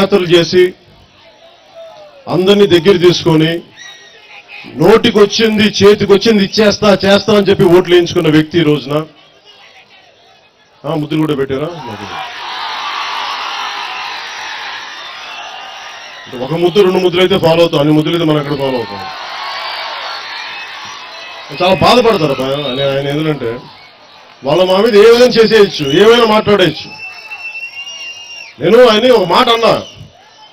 యాత్రలు చేసి అందరినీ దగ్గర తీసుకొని నోటికి వచ్చింది చేతికి వచ్చింది ఇచ్చేస్తా చేస్తా అని చెప్పి ఓట్లు వేయించుకున్న వ్యక్తి ఈ రోజున ముద్దులు కూడా పెట్టారా? ఒక ముద్దు రెండు ముద్దులు అయితే ఫాలో అవుతాం, అన్ని ముద్దులు అయితే మనం ఎక్కడ ఫాలో అవుతాం. చాలా బాధపడతారు ఆయన. ఎందుకంటే వాళ్ళ మా మీద ఏమైనా చేసేయచ్చు, ఏమైనా మాట్లాడేయచ్చు. నేను ఆయన ఒక మాట అన్నా,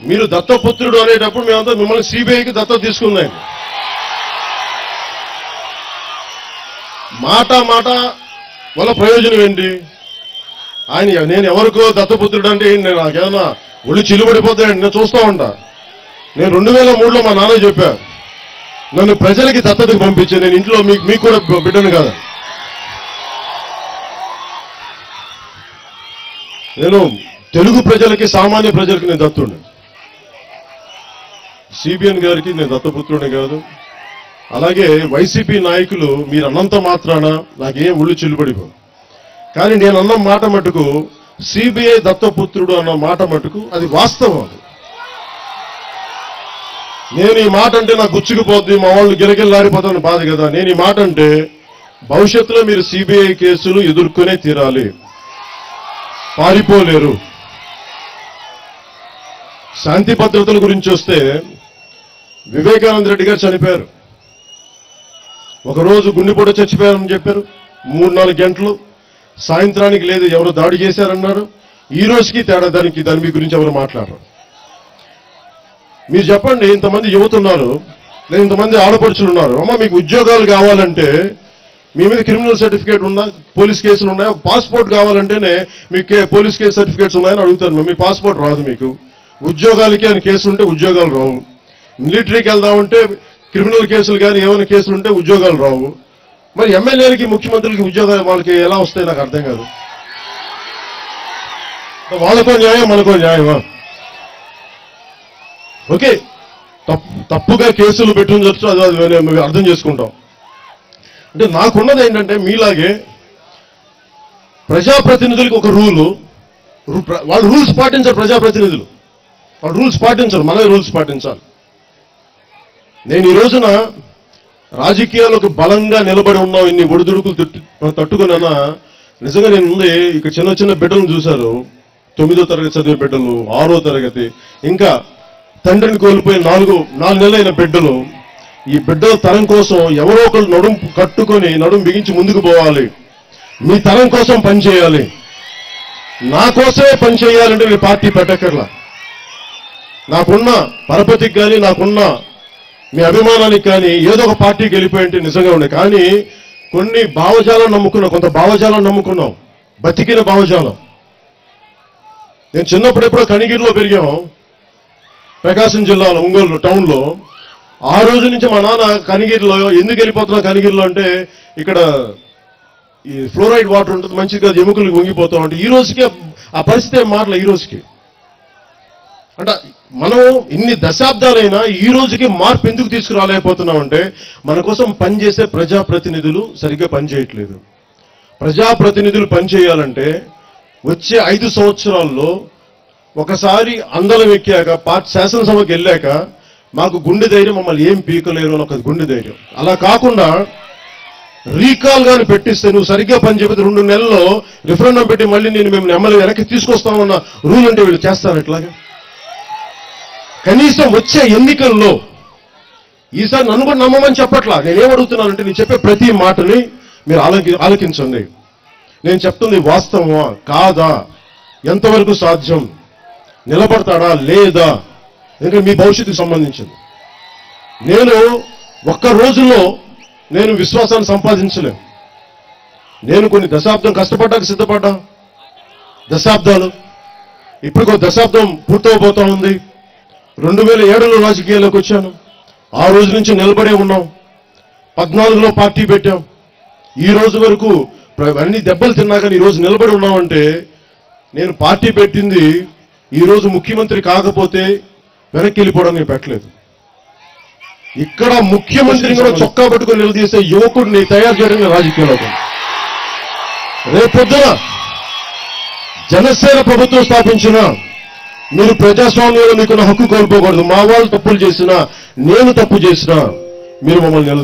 మీరు దత్తపుత్రుడు అనేటప్పుడు మేమంతా మిమ్మల్ని సిబిఐకి దత్త తీసుకుంది. మాట వల్ల ప్రయోజనం ఏంటి? ఆయన నేను ఎవరికో దత్తపుత్రుడు అంటే నేను నాకేమన్నా ఒళ్ళు చిల్లుబడిపోతాయండి, నేను చూస్తూ ఉంటా. నేను 2003లో మా నాన్న చెప్పా, నన్ను ప్రజలకి దత్తతకు పంపించే, నేను ఇంట్లో మీకు కూడా బిడ్డను కాదు. నేను తెలుగు ప్రజలకి సామాన్య ప్రజలకి నేను దత్తుడిని. సిబిఎన్ గారికి నేను దత్తపుత్రుడిని కాదు. అలాగే వైసీపీ నాయకులు మీరు అన్నంత మాత్రాన నాకేం ఒళ్ళు చిల్లుబడిపో. కానీ నేను అన్న మాట మటుకు సిబిఐ దత్తపుత్రుడు అన్న మాట మటుకు అది వాస్తవం. నేను ఈ మాట అంటే నాకు గుచ్చుకుపోద్ది, మా వాళ్ళు గిరగిల్లాడిపోతాను బాధ కదా. నేను ఈ మాట అంటే భవిష్యత్తులో మీరు సిబిఐ కేసులు ఎదుర్కొనే తీరాలి, పారిపోలేరు. శాంతి భద్రతల గురించి వస్తే వివేకానంద రెడ్డి గారు చనిపోయారు. ఒకరోజు గుండెపోటు చచ్చిపోయారని చెప్పారు, 3-4 గంటలు. సాయంత్రానికి లేదు, ఎవరు దాడి చేశారన్నారు. ఈ రోజుకి తేడా దాని మీ గురించి ఎవరు మాట్లాడరు. మీరు చెప్పండి, ఇంతమంది యువత ఉన్నారు, లేదా ఇంతమంది ఆడపడుచులు ఉన్నారు. అమ్మ మీకు ఉద్యోగాలు కావాలంటే మీ మీద క్రిమినల్ సర్టిఫికేట్ ఉందా, పోలీస్ కేసులు ఉన్నాయా? పాస్పోర్ట్ కావాలంటేనే మీకు పోలీస్ కేసు సర్టిఫికేట్స్ ఉన్నాయని అడుగుతారు. మీ పాస్పోర్ట్ రాదు, మీకు ఉద్యోగాలకి అని కేసులు ఉంటే ఉద్యోగాలు రావు. మిలిటరీకి వెళ్దామంటే క్రిమినల్ కేసులు కానీ ఏమైనా కేసులు ఉంటే ఉద్యోగాలు రావు. మరి ఎమ్మెల్యేలకి ముఖ్యమంత్రులకి ఉద్యోగాలు వాళ్ళకి ఎలా వస్తాయి నాకు అర్థం కాదు. వాళ్ళకో న్యాయం, మనకో న్యాయమా? ఓకే, తప్పుగా కేసులు పెట్టిన చెప్తూ అది అర్థం చేసుకుంటాం. అంటే నాకున్నది ఏంటంటే మీలాగే ప్రజాప్రతినిధులకి ఒక రూలు, వాళ్ళు రూల్స్ పాటించారు. ప్రజాప్రతినిధులు వాళ్ళు రూల్స్ పాటించారు, మనమే రూల్స్ పాటించాలి. నేను ఈ రోజున రాజకీయాలకు బలంగా నిలబడి ఉన్నాం, ఇన్ని ఒడిదుడుకులు తట్టుకున్నా. నిజంగా నేను ముందే ఇక్కడ చిన్న బిడ్డలను చూశారు, 9వ తరగతి చదివే బిడ్డలు, 6వ తరగతి, ఇంకా తండ్రిని కోల్పోయి 4 నెలలైన బిడ్డలు. ఈ బిడ్డల తరం కోసం ఎవరో ఒకరు నడుం కట్టుకొని నడుం బిగించి ముందుకు పోవాలి. మీ తరం కోసం పనిచేయాలి, నా కోసమే పనిచేయాలంటే మీ పార్టీ పెట్టక్కర్లా. నాకున్న పరపతికి కానీ నాకున్న మీ అభిమానానికి కానీ ఏదో ఒక పార్టీకి వెళ్ళిపోయింటే నిజంగా ఉండే. కానీ కొన్ని భావజాలం నమ్ముకున్నాం, కొంత భావజాలం నమ్ముకున్నాం, బతికిన భావజాలం. నేను చిన్నప్పుడు ఎప్పుడో కనిగిరిలో పెరిగాము, ప్రకాశం జిల్లాలో ఒంగోలు టౌన్లో. ఆ రోజు నుంచి మా నాన్న కనిగిరిలో ఎందుకు వెళ్ళిపోతున్నా కనిగిరిలో అంటే ఇక్కడ ఈ ఫ్లోరైడ్ వాటర్ ఉంటుంది, మంచిగా ఎముకలు వంగిపోతాం అంటే. ఈ రోజుకి ఆ పరిస్థితి మారలే. ఈ రోజుకి అంటే మనం ఇన్ని దశాబ్దాలైనా ఈ రోజుకి మార్పు ఎందుకు తీసుకురాలేకపోతున్నామంటే మన కోసం పనిచేసే ప్రజాప్రతినిధులు సరిగ్గా పనిచేయట్లేదు. ప్రజాప్రతినిధులు పనిచేయాలంటే వచ్చే 5 సంవత్సరాల్లో ఒకసారి అందలం ఎక్కాక శాసనసభకు వెళ్ళాక మాకు గుండె ధైర్యం, మమ్మల్ని ఏం పీకలేరు అని ఒక గుండె ధైర్యం. అలా కాకుండా రీకాల్ గాని పెట్టిస్తే నువ్వు సరిగ్గా పని చెప్పితే 2 నెలల్లో రిఫరెండం పెట్టి మళ్ళీ మేము ఎమ్మెల్యే వెనక్కి తీసుకొస్తామన్న రూల్ అంటే వీళ్ళు చేస్తారు. ఎట్లాగా? కనీసం వచ్చే ఎన్నికల్లో ఈసారి నన్ను కూడా నమ్మమని చెప్పట్లా. నేనేమడుగుతున్నానంటే నేను చెప్పే ప్రతి మాటని మీరు ఆలకించండి. నేను చెప్తుంది వాస్తవమా కాదా, ఎంతవరకు సాధ్యం, నిలబడతాడా లేదా, ఎందుకంటే మీ భవిష్యత్తుకు సంబంధించింది. నేను ఒక్క రోజుల్లో నేను విశ్వాసాన్ని సంపాదించలేను. నేను కొన్ని దశాబ్దం కష్టపడ్డాక సిద్ధపడ్డా, దశాబ్దాలు, ఇప్పటికో దశాబ్దం పూర్తవబోతా ఉంది. 2007లో రాజకీయాల్లోకి వచ్చాను, ఆ రోజు నుంచి నిలబడే ఉన్నాం. 14లో పార్టీ పెట్టాం. ఈ రోజు వరకు అన్ని దెబ్బలు తిన్నా కానీ ఈ రోజు నిలబడి ఉన్నామంటే నేను పార్టీ పెట్టింది ఈ రోజు ముఖ్యమంత్రి కాకపోతే వెనక్కి వెళ్ళిపోవడానికి పెట్టలేదు. ఇక్కడ ముఖ్యమంత్రిని కూడా చొక్కా పట్టుకుని నిలదీసే యువకుడిని తయారు చేయడం రాజకీయాల్లో. రేపొద్దున జనసేన ప్రభుత్వం స్థాపించిన మీరు ప్రజాస్వామ్యంలో మీకున్న హక్కు కోల్పోకూడదు. మా వాళ్ళు తప్పులు చేసినా, నేను తప్పు చేసినా మీరు మమ్మల్ని